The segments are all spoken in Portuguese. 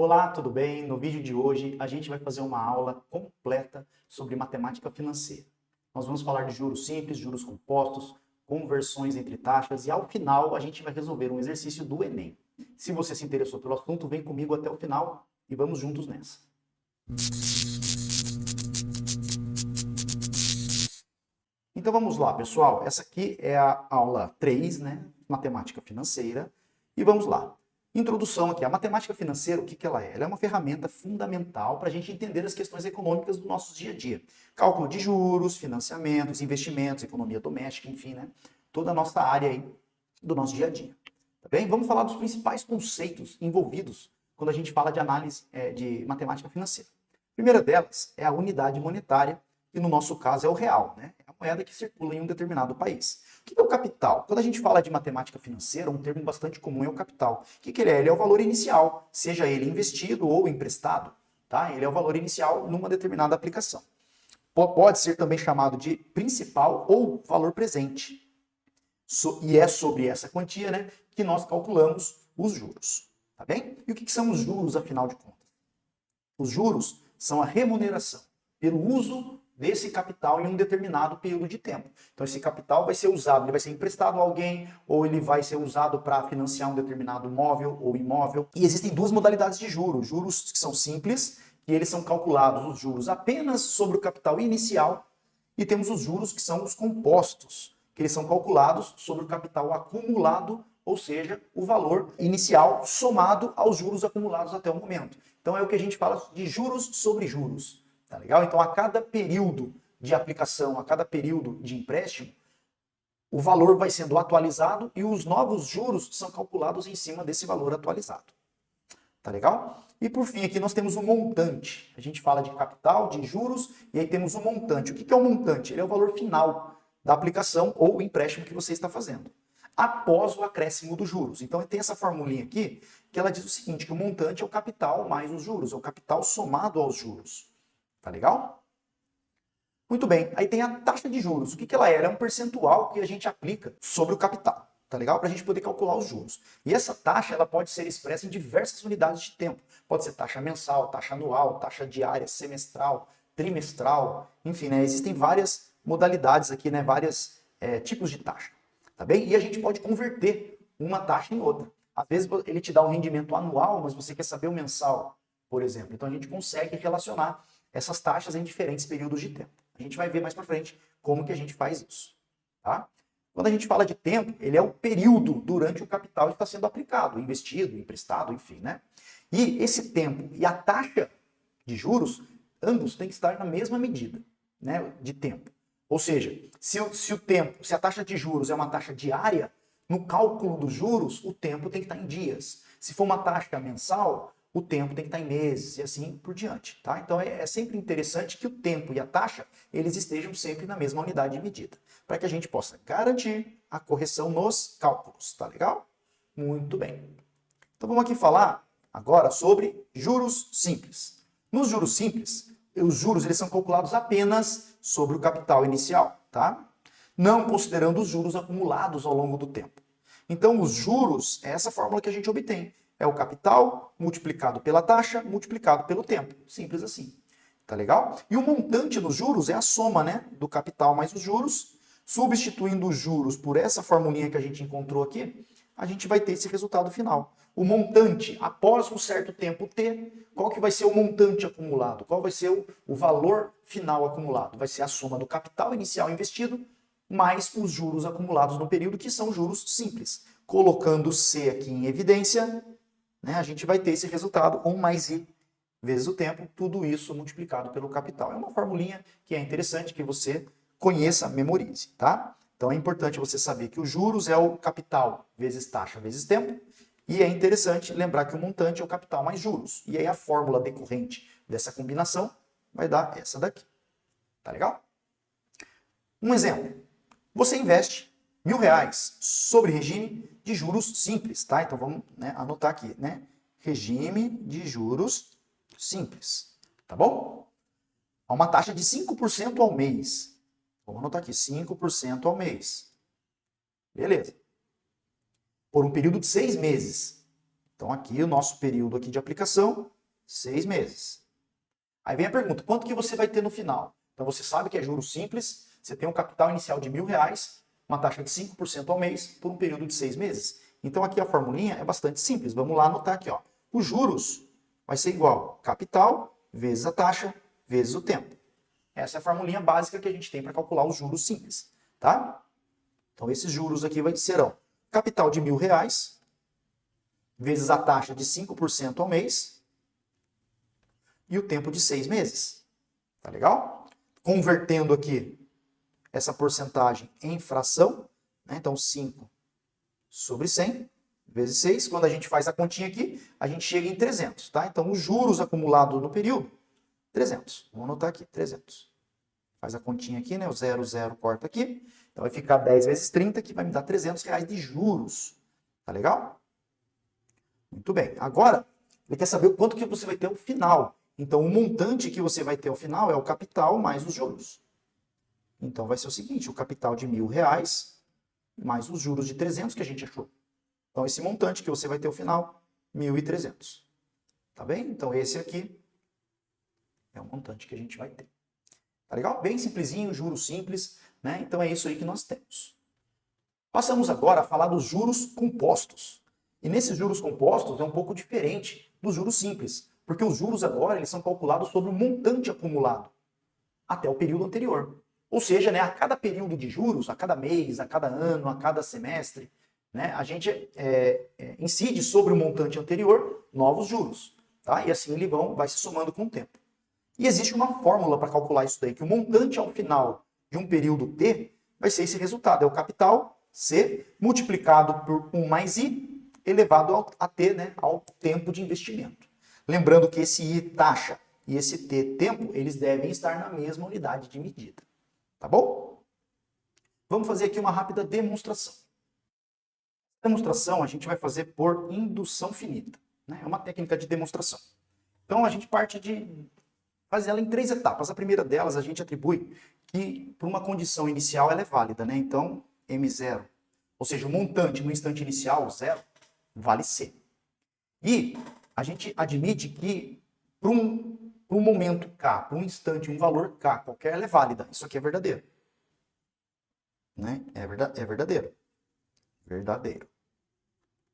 Olá, tudo bem? No vídeo de hoje a gente vai fazer uma aula completa sobre matemática financeira. Nós vamos falar de juros simples, juros compostos, conversões entre taxas e ao final a gente vai resolver um exercício do Enem. Se você se interessou pelo assunto, vem comigo até o final e vamos juntos nessa. Então vamos lá, pessoal. Essa aqui é a aula 3, né? Matemática financeira. E vamos lá. Introdução aqui. A matemática financeira, o que ela é? Ela é uma ferramenta fundamental para a gente entender as questões econômicas do nosso dia a dia. Cálculo de juros, financiamentos, investimentos, economia doméstica, enfim, né? Toda a nossa área aí do nosso dia a dia. Tá bem? Vamos falar dos principais conceitos envolvidos quando a gente fala de análise de matemática financeira. A primeira delas é a unidade monetária, que no nosso caso é o real, né? É a moeda que circula em um determinado país. O que é o capital? Quando a gente fala de matemática financeira, um termo bastante comum é o capital. O que ele é? Ele é o valor inicial, seja ele investido ou emprestado, tá? Ele é o valor inicial numa determinada aplicação. Pode ser também chamado de principal ou valor presente. E é sobre essa quantia, né, que nós calculamos os juros, tá bem? E o que são os juros, afinal de contas? Os juros são a remuneração pelo uso desse capital em um determinado período de tempo. Então esse capital vai ser usado, ele vai ser emprestado a alguém, ou ele vai ser usado para financiar um determinado móvel ou imóvel. E existem duas modalidades de juros. Juros que são simples, que eles são calculados os juros apenas sobre o capital inicial, e temos os juros que são os compostos, que eles são calculados sobre o capital acumulado, ou seja, o valor inicial somado aos juros acumulados até o momento. Então é o que a gente fala de juros sobre juros, tá legal? Então a cada período de aplicação, a cada período de empréstimo, o valor vai sendo atualizado e os novos juros são calculados em cima desse valor atualizado. Tá legal? E por fim aqui nós temos o montante. A gente fala de capital, de juros, e aí temos o montante. O que é o montante? Ele é o valor final da aplicação ou empréstimo que você está fazendo, após o acréscimo dos juros. Então tem essa formulinha aqui, que ela diz o seguinte, que o montante é o capital mais os juros, é o capital somado aos juros. Tá legal? Muito bem, aí tem a taxa de juros. O que ela é? Ela é um percentual que a gente aplica sobre o capital. Tá legal? Para a gente poder calcular os juros. E essa taxa ela pode ser expressa em diversas unidades de tempo. Pode ser taxa mensal, taxa anual, taxa diária, semestral, trimestral, enfim, né? Existem várias modalidades aqui, né? Vários tipos de taxa. Tá bem? E a gente pode converter uma taxa em outra. Às vezes ele te dá um rendimento anual, mas você quer saber o mensal, por exemplo. Então a gente consegue relacionar essas taxas em diferentes períodos de tempo. A gente vai ver mais para frente como que a gente faz isso. Tá? Quando a gente fala de tempo, ele é o período durante o capital está sendo aplicado, investido, emprestado, enfim, né? E esse tempo e a taxa de juros, ambos têm que estar na mesma medida, né, de tempo. Ou seja, se a taxa de juros é uma taxa diária, no cálculo dos juros, o tempo tem que estar em dias. Se for uma taxa mensal, o tempo tem que estar em meses e assim por diante, tá? Então é sempre interessante que o tempo e a taxa, eles estejam sempre na mesma unidade de medida, para que a gente possa garantir a correção nos cálculos, tá legal? Muito bem. Então vamos aqui falar agora sobre juros simples. Nos juros simples, os juros eles são calculados apenas sobre o capital inicial, tá? Não considerando os juros acumulados ao longo do tempo. Então os juros é essa fórmula que a gente obtém. É o capital multiplicado pela taxa multiplicado pelo tempo. Simples assim. Tá legal? E o montante dos juros é a soma, né, do capital mais os juros. Substituindo os juros por essa formulinha que a gente encontrou aqui, a gente vai ter esse resultado final. O montante, após um certo tempo T, qual que vai ser o montante acumulado? Qual vai ser o valor final acumulado? Vai ser a soma do capital inicial investido mais os juros acumulados no período, que são juros simples. Colocando C aqui em evidência, né, a gente vai ter esse resultado, 1 mais I vezes o tempo, tudo isso multiplicado pelo capital. É uma formulinha que é interessante que você conheça, memorize, tá? Então é importante você saber que os juros é o capital vezes taxa vezes tempo, e é interessante lembrar que o montante é o capital mais juros. E aí a fórmula decorrente dessa combinação vai dar essa daqui. Tá legal? Um exemplo. Você investe R$ 1.000 sobre regime de juros simples, tá? Então vamos, né, anotar aqui, né? Regime de juros simples, tá bom? A uma taxa de 5% ao mês. Vamos anotar aqui, 5% ao mês. Beleza. Por um período de 6 meses. Então aqui o nosso período aqui de aplicação, 6 meses. Aí vem a pergunta, quanto que você vai ter no final? Então você sabe que é juros simples, você tem um capital inicial de R$ 1.000, uma taxa de 5% ao mês por um período de 6 meses. Então aqui a formulinha é bastante simples. Vamos lá anotar aqui, ó. Os juros vai ser igual capital vezes a taxa vezes o tempo. Essa é a formulinha básica que a gente tem para calcular os juros simples, tá? Então esses juros aqui serão capital de R$ 1.000 vezes a taxa de 5% ao mês e o tempo de 6 meses. Tá legal? Convertendo aqui essa porcentagem em fração, né? Então 5 sobre 100 vezes 6. Quando a gente faz a continha aqui, a gente chega em 300, tá? Então os juros acumulados no período, 300. Vamos anotar aqui, 300. Faz a continha aqui, né? O 0, 0 corta aqui. Então vai ficar 10 vezes 30, que vai me dar R$ 300 de juros. Tá legal? Muito bem. Agora, ele quer saber o quanto que você vai ter ao final. Então, o montante que você vai ter ao final é o capital mais os juros. Então, vai ser o seguinte, o capital de R$ 1.000 mais os juros de 300 que a gente achou. Então, esse montante que você vai ter ao final, 1.300. Tá bem? Então, esse aqui é o montante que a gente vai ter. Tá legal? Bem simplesinho, juros simples, né? Então, é isso aí que nós temos. Passamos agora a falar dos juros compostos. E nesses juros compostos é um pouco diferente dos juros simples, porque os juros agora eles são calculados sobre o montante acumulado até o período anterior. Ou seja, né, a cada período de juros, a cada mês, a cada ano, a cada semestre, né, a gente incide sobre o montante anterior novos juros. Tá? E assim ele vai se somando com o tempo. E existe uma fórmula para calcular isso daí, que o montante ao final de um período T vai ser esse resultado, é o capital C multiplicado por 1 mais I elevado a T, né, ao tempo de investimento. Lembrando que esse I, taxa, e esse T, tempo, eles devem estar na mesma unidade de medida. Tá bom? Vamos fazer aqui uma rápida demonstração. A demonstração a gente vai fazer por indução finita. Né? É uma técnica de demonstração. Então a gente parte de fazer ela em 3 etapas. A primeira delas a gente atribui que por uma condição inicial ela é válida. Né? Então M0, ou seja, o montante no instante inicial, 0, vale C. E a gente admite que para um momento K, para um instante, um valor K qualquer, ela é válida. Isso aqui é verdadeiro. Né? É verdadeiro. Verdadeiro.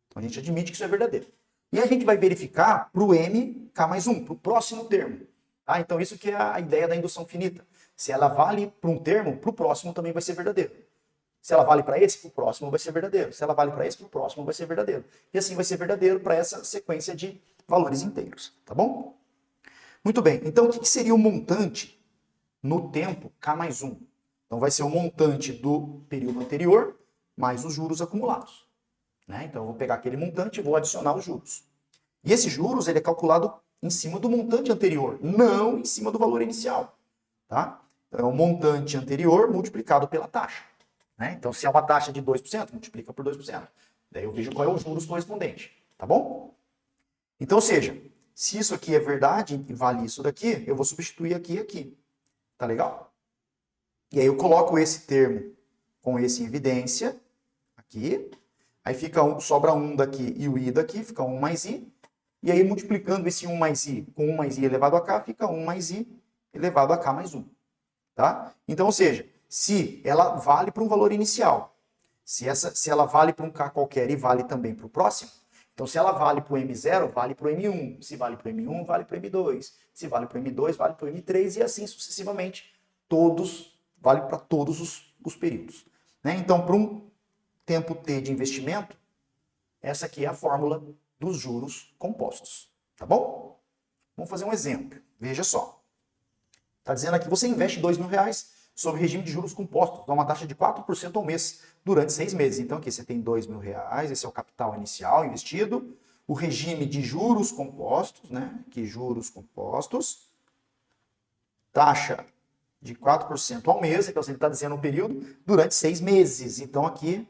Então a gente admite que isso é verdadeiro. E a gente vai verificar para o M, K mais 1, para o próximo termo. Tá? Então isso que é a ideia da indução finita. Se ela vale para um termo, para o próximo também vai ser verdadeiro. Se ela vale para esse, para o próximo vai ser verdadeiro. Se ela vale para esse, para o próximo vai ser verdadeiro. E assim vai ser verdadeiro para essa sequência de valores inteiros. Tá bom? Muito bem. Então, o que seria o montante no tempo K mais 1? Então, vai ser o montante do período anterior mais os juros acumulados. Né? Então, eu vou pegar aquele montante e vou adicionar os juros. E esses juros ele é calculado em cima do montante anterior, não em cima do valor inicial. Tá? Então, é o montante anterior multiplicado pela taxa. Né? Então, se é uma taxa de 2%, multiplica por 2%. Daí eu vejo qual é o juros correspondente. Tá bom? Então, ou seja, se isso aqui é verdade e vale isso daqui, eu vou substituir aqui e aqui. Tá legal? E aí eu coloco esse termo com esse em evidência, aqui. Aí fica sobra 1 daqui e o i daqui, fica 1 mais i. E aí multiplicando esse 1 mais i com 1 mais i elevado a k, fica 1 mais i elevado a k mais 1. Tá? Então, ou seja, se ela vale para um valor inicial, se ela vale para um K qualquer e vale também para o próximo, então se ela vale para o M0, vale para o M1. Se vale para o M1, vale para o M2. Se vale para o M2, vale para o M3 e assim sucessivamente. Vale para todos os períodos. Né? Então, para um tempo T de investimento, essa aqui é a fórmula dos juros compostos. Tá bom? Vamos fazer um exemplo. Veja só. Está dizendo aqui, você investe R$2.000 sob regime de juros compostos, dá uma taxa de 4% ao mês durante 6 meses. Então aqui você tem R$2.000, esse é o capital inicial investido, o regime de juros compostos, né? Aqui juros compostos, taxa de 4% ao mês, então ele está dizendo um período, durante 6 meses. Então aqui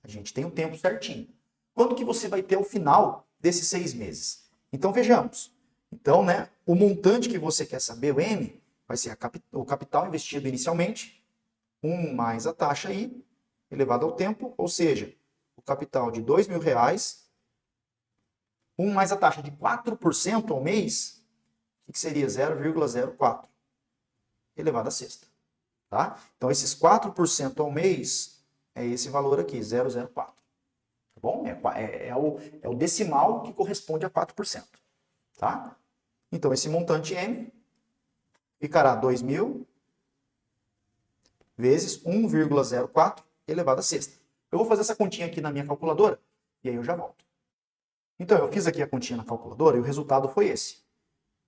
a gente tem o tempo certinho. Quanto que você vai ter ao final desses 6 meses? Então vejamos. Então, né, o montante que você quer saber, o M, vai ser o capital investido inicialmente, 1 mais a taxa I, elevado ao tempo, ou seja, o capital de R$2.000 1 mais a taxa de 4% ao mês, o que seria? 0,04 elevado à sexta. Tá? Então, esses 4% ao mês é esse valor aqui, 0,04. Tá bom? É o decimal que corresponde a 4%. Tá? Então, esse montante M ficará 2.000 vezes 1,04 elevado à sexta. Eu vou fazer essa continha aqui na minha calculadora e aí eu já volto. Então, eu fiz aqui a continha na calculadora e o resultado foi esse.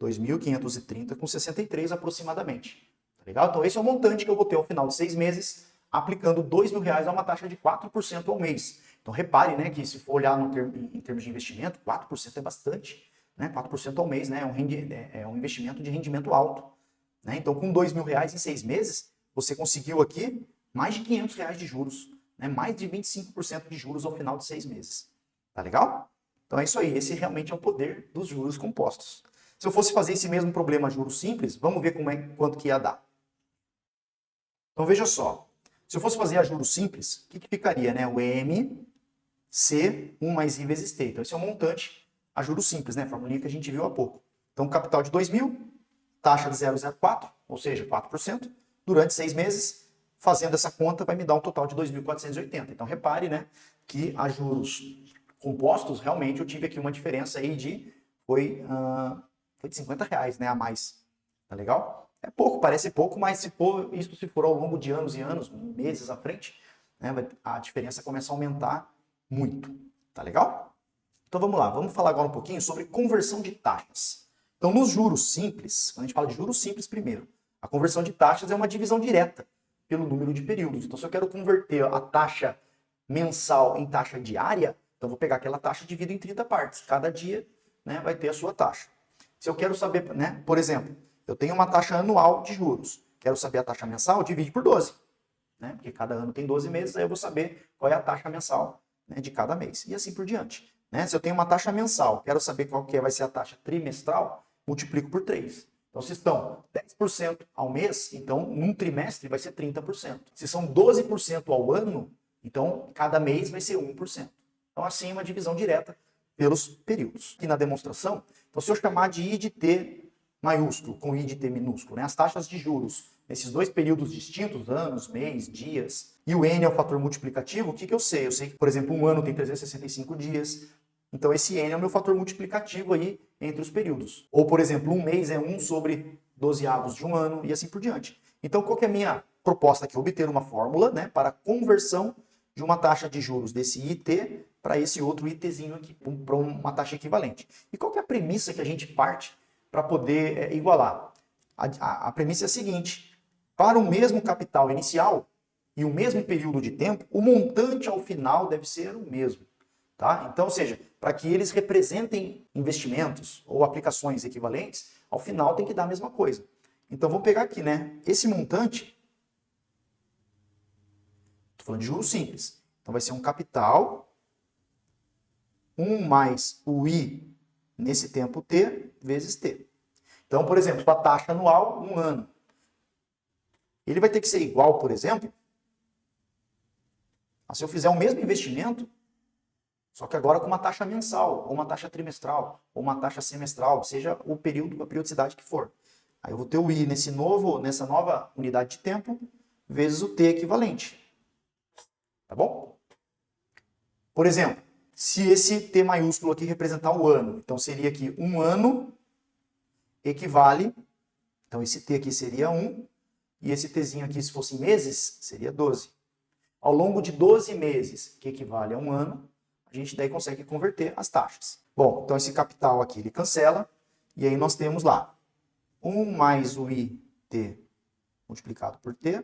2.530,63 aproximadamente. Tá legal? Então, esse é o montante que eu vou ter ao final de 6 meses, aplicando R$2.000 a uma taxa de 4% ao mês. Então, repare, né, que se for olhar em termos de investimento, 4% é bastante. Né? 4% ao mês, né? É um investimento de rendimento alto. Né? Então, com R$2.000 em 6 meses, você conseguiu aqui mais de R$500 de juros. Né? Mais de 25% de juros ao final de 6 meses. Tá legal? Então é isso aí. Esse realmente é o poder dos juros compostos. Se eu fosse fazer esse mesmo problema juros simples, vamos ver quanto que ia dar. Então veja só. Se eu fosse fazer a juros simples, o que ficaria? Né? O M, C, 1 mais I vezes T. Então esse é o montante a juros simples, né? A formulinha que a gente viu há pouco. Então capital de 2.000, taxa de 0,04, ou seja, 4%, durante 6 meses, fazendo essa conta vai me dar um total de 2.480. Então repare, né, que a juros compostos, realmente eu tive aqui uma diferença aí foi de R$50, né, a mais. Tá legal? É pouco, parece pouco, mas se for ao longo de anos e anos, meses à frente, né, a diferença começa a aumentar muito. Tá legal? Então vamos lá, vamos falar agora um pouquinho sobre conversão de taxas. Então nos juros simples, quando a gente fala de juros simples primeiro, a conversão de taxas é uma divisão direta pelo número de períodos. Então se eu quero converter a taxa mensal em taxa diária, então vou pegar aquela taxa e divido em 30 partes. Cada dia, né, vai ter a sua taxa. Se eu quero saber, né, por exemplo, eu tenho uma taxa anual de juros, quero saber a taxa mensal, divide por 12. Né, porque cada ano tem 12 meses, aí eu vou saber qual é a taxa mensal, né, de cada mês. E assim por diante. Né? Se eu tenho uma taxa mensal, quero saber qual que vai ser a taxa trimestral, multiplico por 3. Então, se estão 10% ao mês, então num trimestre vai ser 30%. Se são 12% ao ano, então cada mês vai ser 1%. Então, assim, uma divisão direta pelos períodos. Aqui na demonstração, então, se eu chamar de I de T maiúsculo com I de T minúsculo, né, as taxas de juros nesses dois períodos distintos, anos, mês, dias, e o N é o fator multiplicativo, o que eu sei? Eu sei que, por exemplo, um ano tem 365 dias, então esse N é o meu fator multiplicativo aí entre os períodos. Ou, por exemplo, um mês é 1 sobre 12avos de um ano, e assim por diante. Então, qual que é a minha proposta aqui? Obter uma fórmula, né, para conversão de uma taxa de juros desse IT para esse outro ITzinho aqui, para uma taxa equivalente. E qual que é a premissa que a gente parte para poder igualar? A premissa é a seguinte: para o mesmo capital inicial e o mesmo período de tempo, o montante ao final deve ser o mesmo. Tá? Então, ou seja, para que eles representem investimentos ou aplicações equivalentes, ao final tem que dar a mesma coisa. Então, vamos pegar aqui, né? Esse montante, estou falando de juros simples, então vai ser um capital 1 mais o I nesse tempo T vezes T. Então, por exemplo, a taxa anual, 1 ano. Ele vai ter que ser igual, por exemplo, a se eu fizer o mesmo investimento, só que agora com uma taxa mensal, ou uma taxa trimestral, ou uma taxa semestral, seja o período, a periodicidade que for. Aí eu vou ter o I nessa nova unidade de tempo, vezes o T equivalente. Tá bom? Por exemplo, se esse T maiúsculo aqui representar o ano, então seria aqui um ano equivale, então esse T aqui seria 1, e esse Tzinho aqui, se fosse meses, seria 12. Ao longo de 12 meses, que equivale a um ano, a gente daí consegue converter as taxas. Bom, então esse capital aqui ele cancela, e aí nós temos lá 1 mais o IT multiplicado por T,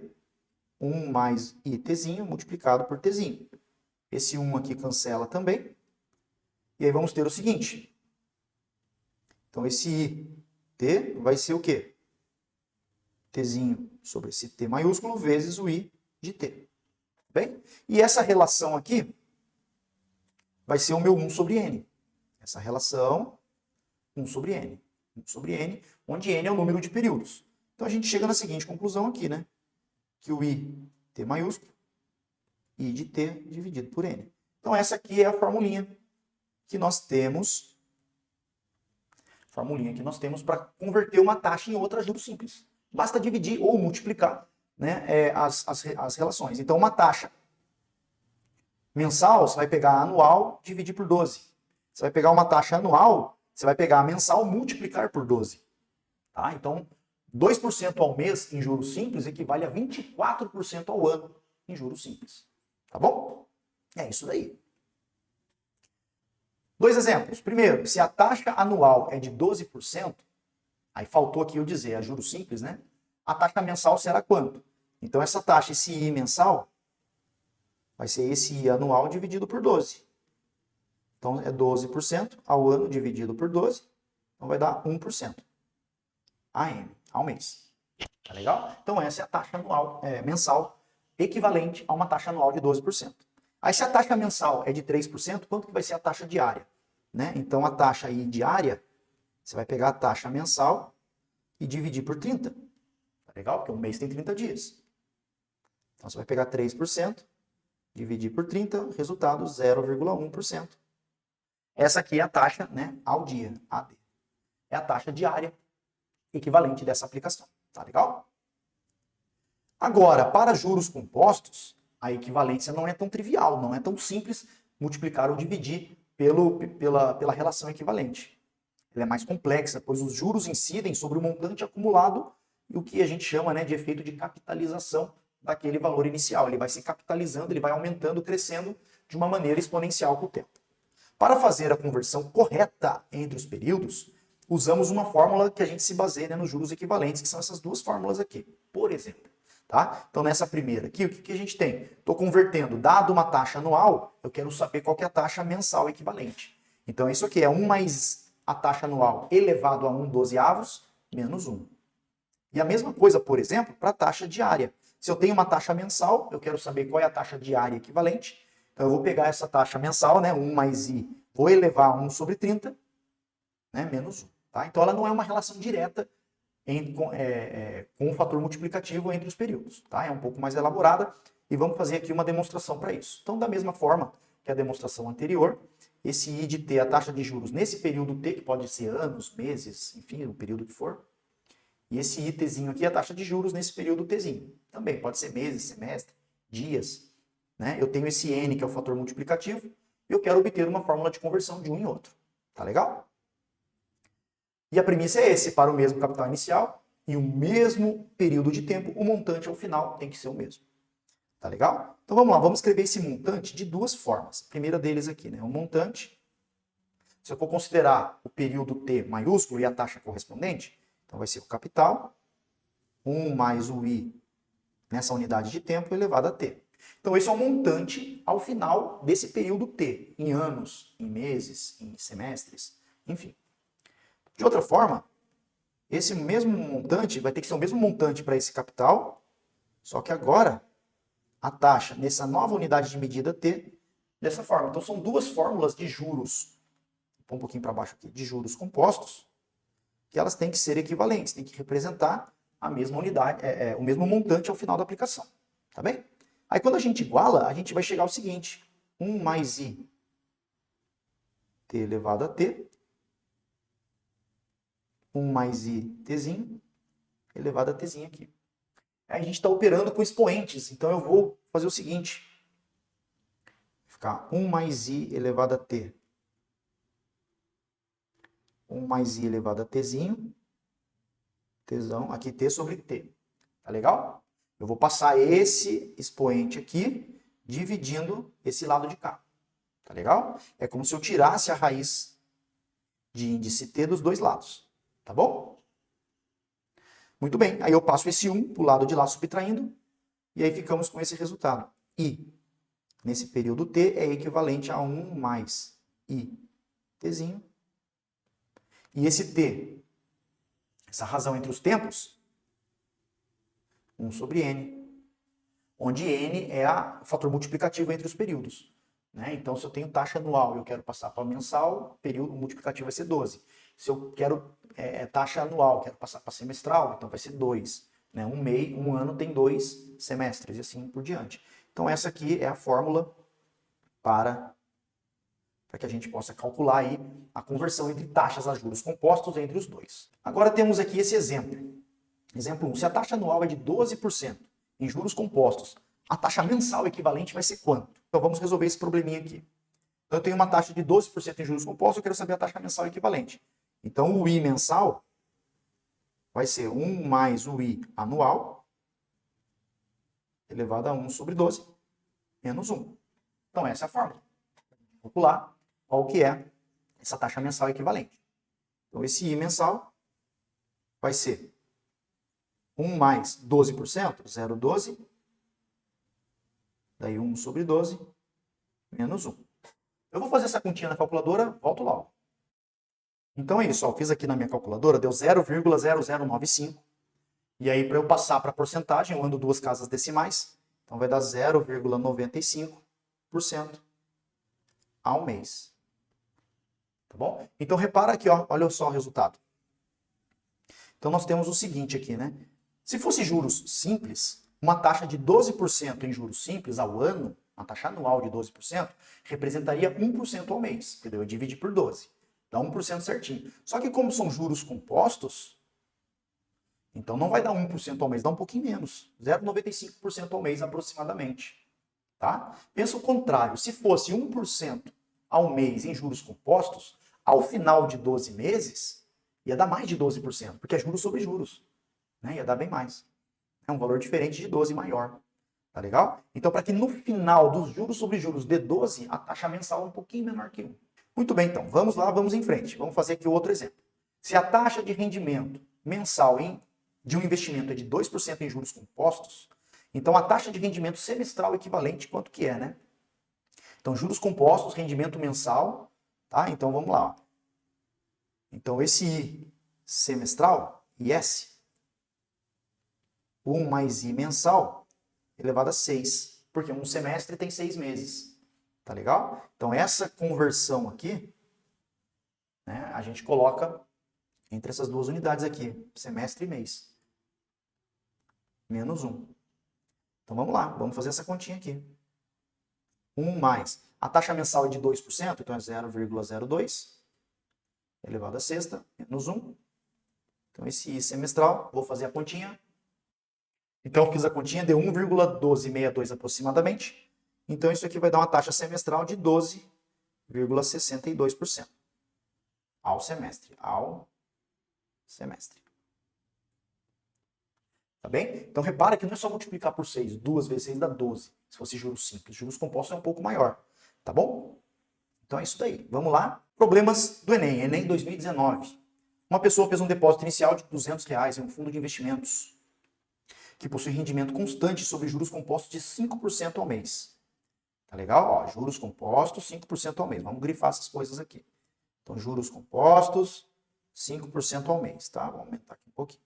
1 mais ITzinho multiplicado por Tzinho. Esse 1 aqui cancela também. E aí vamos ter o seguinte. Então esse IT vai ser o quê? Tzinho sobre esse T maiúsculo vezes o I de T. Bem? E essa relação aqui vai ser o meu 1 sobre N. Essa relação, 1 sobre N. 1 sobre N, onde N é o número de períodos. Então a gente chega na seguinte conclusão aqui, né? Que o I, T maiúsculo, I de T dividido por N. Então essa aqui é a formulinha que nós temos Formulinha que nós temos para converter uma taxa em outra juros simples. Basta dividir ou multiplicar, né, as relações. Então, uma taxa mensal, você vai pegar anual, dividir por 12. Você vai pegar uma taxa anual, você vai pegar a mensal, multiplicar por 12. Tá? Então, 2% ao mês em juros simples equivale a 24% ao ano em juros simples. Tá bom? É isso daí. Dois exemplos. Primeiro, se a taxa anual é de 12%, aí faltou aqui eu dizer, a juros simples, né? A taxa mensal será quanto? Então, essa taxa, esse I mensal, vai ser esse I anual dividido por 12. Então, é 12% ao ano dividido por 12. Então, vai dar 1% AM, ao mês. Tá legal? Então, essa é a taxa anual, mensal, equivalente a uma taxa anual de 12%. Aí, se a taxa mensal é de 3%, quanto que vai ser a taxa diária? Né? Então, a taxa aí diária, você vai pegar a taxa mensal e dividir por 30. Tá legal? Porque um mês tem 30 dias. Então, você vai pegar 3%, dividir por 30, resultado 0,1%. Essa aqui é a taxa, né, ao dia, AD. É a taxa diária equivalente dessa aplicação. Tá legal? Agora, para juros compostos, a equivalência não é tão trivial, não é tão simples multiplicar ou dividir pela relação equivalente. Ela é mais complexa, pois os juros incidem sobre o montante acumulado e o que a gente chama, né, de efeito de capitalização daquele valor inicial. Ele vai se capitalizando, ele vai aumentando, crescendo de uma maneira exponencial com o tempo. Para fazer a conversão correta entre os períodos, usamos uma fórmula que a gente se baseia, né, nos juros equivalentes, que são essas duas fórmulas aqui, por exemplo. Tá? Então, nessa primeira aqui, o que a gente tem? Estou convertendo, dado uma taxa anual, eu quero saber qual que é a taxa mensal equivalente. Então, isso aqui é 1 mais a taxa anual elevado a 1/12 menos 1. E a mesma coisa, por exemplo, para a taxa diária. Se eu tenho uma taxa mensal, eu quero saber qual é a taxa diária equivalente. Então, eu vou pegar essa taxa mensal, né, 1 mais I, vou elevar a 1/30, né, menos 1. Tá? Então, ela não é uma relação direta com o fator multiplicativo entre os períodos. Tá? É um pouco mais elaborada e vamos fazer aqui uma demonstração para isso. Então, da mesma forma que a demonstração anterior, esse I de T, a taxa de juros nesse período T, que pode ser anos, meses, enfim, o período que for, e esse ITzinho aqui é a taxa de juros nesse período Tzinho. Também pode ser meses, semestre, dias. Né? Eu tenho esse N, que é o fator multiplicativo, e eu quero obter uma fórmula de conversão de um em outro. Tá legal? E a premissa é esse, para o mesmo capital inicial e o mesmo período de tempo, o montante ao final tem que ser o mesmo. Tá legal? Então vamos lá, vamos escrever esse montante de duas formas. A primeira deles aqui, né? O montante, se eu for considerar o período T maiúsculo e a taxa correspondente, então vai ser o capital, 1 mais o I nessa unidade de tempo elevado a T. Então esse é o montante ao final desse período T, em anos, em meses, em semestres, enfim. De outra forma, esse mesmo montante vai ter que ser o mesmo montante para esse capital, só que agora a taxa nessa nova unidade de medida T, dessa forma. Então são duas fórmulas de juros, um pouquinho para baixo aqui, de juros compostos, que elas têm que ser equivalentes, têm que representar a mesma unidade, o mesmo montante ao final da aplicação. Tá bem? Aí quando a gente iguala, a gente vai chegar ao seguinte, 1 mais I T elevado a T, 1 mais I Tzinho elevado a Tzinho aqui. Aí a gente está operando com expoentes, então eu vou fazer o seguinte, vai ficar 1 mais I elevado a T, 1 mais I elevado a Tzinho, Tzão, aqui T sobre T. Tá legal? Eu vou passar esse expoente aqui, dividindo esse lado de cá. Tá legal? É como se eu tirasse a raiz de índice T dos dois lados. Tá bom? Muito bem. Aí eu passo esse 1 para o lado de lá subtraindo, e aí ficamos com esse resultado. I, nesse período T, é equivalente a 1 mais I, Tzinho. E esse T, essa razão entre os tempos, 1 sobre N, onde N é o fator multiplicativo entre os períodos. Né? Então, se eu tenho taxa anual e eu quero passar para mensal, o multiplicativo vai ser 12. Se eu quero taxa anual, quero passar para semestral, então vai ser 2. Né? Um ano tem 2 semestres e assim por diante. Então, essa aqui é a fórmula para para que a gente possa calcular aí a conversão entre taxas a juros compostos entre os dois. Agora temos aqui esse exemplo. Exemplo 1. Se a taxa anual é de 12% em juros compostos, a taxa mensal equivalente vai ser quanto? Então vamos resolver esse probleminha aqui. Então eu tenho uma taxa de 12% em juros compostos, eu quero saber a taxa mensal equivalente. Então o I mensal vai ser 1 mais o I anual, elevado a 1 sobre 12, menos 1. Então essa é a fórmula. Calcular qual que é essa taxa mensal equivalente. Então esse I mensal vai ser 1 mais 12%, 0,12, daí 1 sobre 12, menos 1. Eu vou fazer essa continha na calculadora, volto logo. Então é isso, ó, eu fiz aqui na minha calculadora, deu 0,0095. E aí, para eu passar para a porcentagem, eu ando duas casas decimais, então vai dar 0,95% ao mês. Tá bom? Então repara aqui, ó, olha só o resultado. Então nós temos o seguinte aqui, né? Se fosse juros simples, uma taxa de 12% em juros simples ao ano, uma taxa anual de 12%, representaria 1% ao mês, porque eu dividi por 12. Dá 1% certinho. Só que como são juros compostos, então não vai dar 1% ao mês, dá um pouquinho menos. 0,95% ao mês aproximadamente. Tá? Pensa o contrário, se fosse 1% ao mês em juros compostos, ao final de 12 meses, ia dar mais de 12%, porque é juros sobre juros. Né? Ia dar bem mais. É um valor diferente de 12 maior. Tá legal? Então, para que no final dos juros sobre juros dê 12, a taxa mensal é um pouquinho menor que 1. Muito bem, então, vamos lá, vamos em frente. Vamos fazer aqui outro exemplo. Se a taxa de rendimento mensal de um investimento é de 2% em juros compostos, então a taxa de rendimento semestral equivalente, quanto que é, né? Então, juros compostos, rendimento mensal, tá? Então, vamos lá. Então, esse I semestral, IS, 1 mais I mensal, elevado a 6, porque um semestre tem 6 meses. Tá legal? Então, essa conversão aqui, né, a gente coloca entre essas duas unidades aqui, semestre e mês. Menos 1. Então, vamos lá, vamos fazer essa continha aqui. 1 mais. A taxa mensal é de 2%, então é 0,02, elevado a sexta, menos 1. Então, esse I semestral, vou fazer a continha. Então, eu fiz a continha, deu 1,1262 aproximadamente. Então, isso aqui vai dar uma taxa semestral de 12,62% ao semestre. Tá bem? Então, repara que não é só multiplicar por 6. 2 vezes 6 dá 12. Se fosse juros simples. Juros compostos é um pouco maior. Tá bom? Então, é isso daí. Vamos lá. Problemas do Enem. Enem 2019. Uma pessoa fez um depósito inicial de R$200 em um fundo de investimentos que possui rendimento constante sobre juros compostos de 5% ao mês. Tá legal? Ó, juros compostos, 5% ao mês. Vamos grifar essas coisas aqui. Então, juros compostos, 5% ao mês. Tá? Vou aumentar aqui um pouquinho.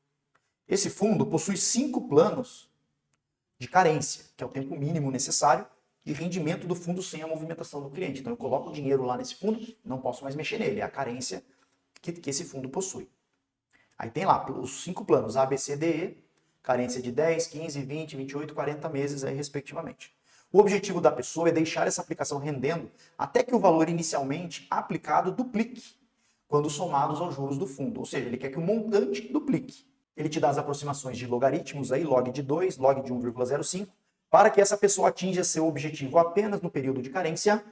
Esse fundo possui 5 planos de carência, que é o tempo mínimo necessário de rendimento do fundo sem a movimentação do cliente. Então, eu coloco o dinheiro lá nesse fundo, não posso mais mexer nele. É a carência que esse fundo possui. Aí tem lá os 5 planos, A, B, C, D, E, carência de 10, 15, 20, 28, 40 meses, aí, respectivamente. O objetivo da pessoa é deixar essa aplicação rendendo até que o valor inicialmente aplicado duplique, quando somados aos juros do fundo. Ou seja, ele quer que o montante duplique. Ele te dá as aproximações de logaritmos, aí, log de 2, log de 1,05, para que essa pessoa atinja seu objetivo apenas no período de carência,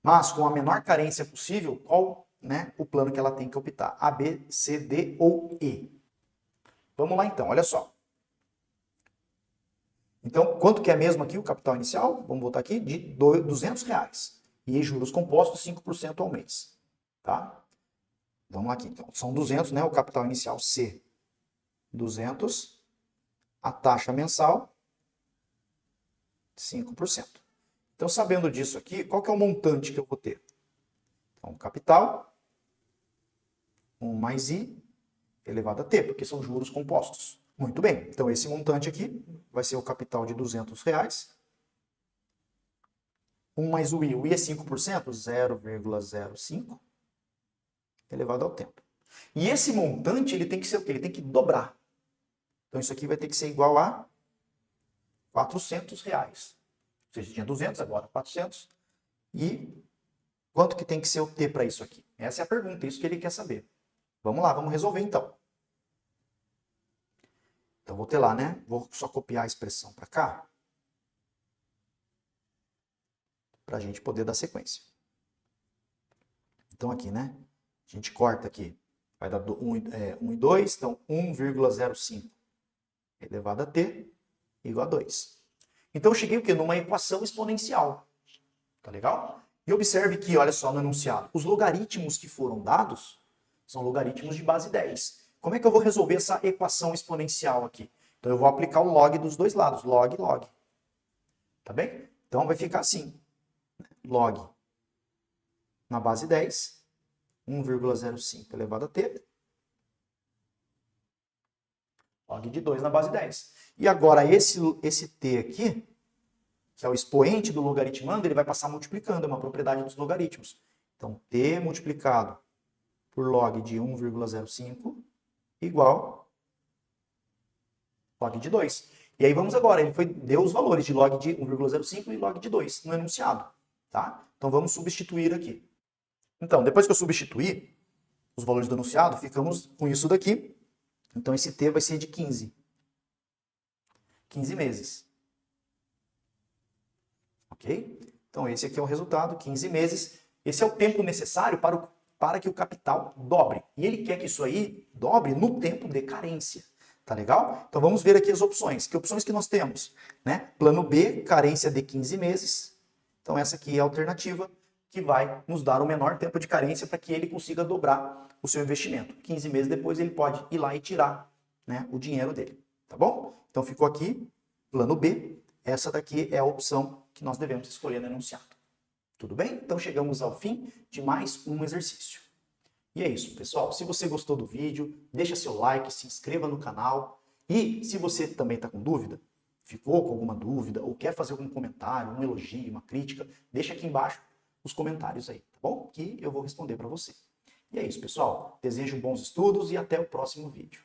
mas com a menor carência possível, qual, né, o plano que ela tem que optar? A, B, C, D ou E. Vamos lá então, olha só. Então, quanto que é mesmo aqui o capital inicial? Vamos voltar aqui, de R$200. E juros compostos, 5% ao mês. Tá? Vamos lá aqui. Então, são 200, né? O capital inicial C, 200. A taxa mensal, 5%. Então, sabendo disso aqui, qual que é o montante que eu vou ter? Então, capital, 1 mais I, elevado a T, porque são juros compostos. Muito bem, então esse montante aqui vai ser o capital de R$200. 1 mais o I é 5%, 0,05, elevado ao tempo. E esse montante, ele tem que ser o quê? Ele tem que dobrar. Então isso aqui vai ter que ser igual a R$400. Ou seja, tinha 200, agora 400. E Quanto que tem que ser o t para isso aqui? Essa é a pergunta, isso que ele quer saber. Vamos lá, vamos resolver então. Então vou ter lá, né? Vou só copiar a expressão para cá, para a gente poder dar sequência. Então aqui, né? A gente corta aqui. Vai dar 1 e 2, então 1,05 elevado a t igual a 2. Então eu cheguei o quê? Numa equação exponencial. Tá legal? E observe que, olha só no enunciado, os logaritmos que foram dados são logaritmos de base 10. Como é que eu vou resolver essa equação exponencial aqui? Então eu vou aplicar o log dos dois lados, log, log. Tá bem? Então vai ficar assim, log na base 10, 1,05 elevado a t, log de 2 na base 10. E agora esse t aqui, que é o expoente do logaritmando, ele vai passar multiplicando, é uma propriedade dos logaritmos. Então, t multiplicado por log de 1,05 igual log de 2. E aí vamos agora, ele deu os valores de log de 1,05 e log de 2 no enunciado. Tá? Então vamos substituir aqui. Então, depois que eu substituir os valores do enunciado, ficamos com isso daqui. Então esse t vai ser de 15. 15 meses. Ok? Então esse aqui é o resultado, 15 meses. Esse é o tempo necessário para que o capital dobre. E ele quer que isso aí dobre no tempo de carência. Tá legal? Então vamos ver aqui as opções. Que opções que nós temos? Né? Plano B, carência de 15 meses. Então essa aqui é a alternativa que vai nos dar o menor tempo de carência para que ele consiga dobrar o seu investimento. 15 meses depois ele pode ir lá e tirar, né, o dinheiro dele. Tá bom? Então ficou aqui, plano B. Essa daqui é a opção que nós devemos escolher no enunciado. Tudo bem? Então chegamos ao fim de mais um exercício. E é isso, pessoal. Se você gostou do vídeo, deixa seu like, se inscreva no canal. E se você também está com dúvida, ficou com alguma dúvida, ou quer fazer algum comentário, um elogio, uma crítica, deixa aqui embaixo os comentários aí, tá bom? Que eu vou responder para você. E é isso, pessoal. Desejo bons estudos e até o próximo vídeo.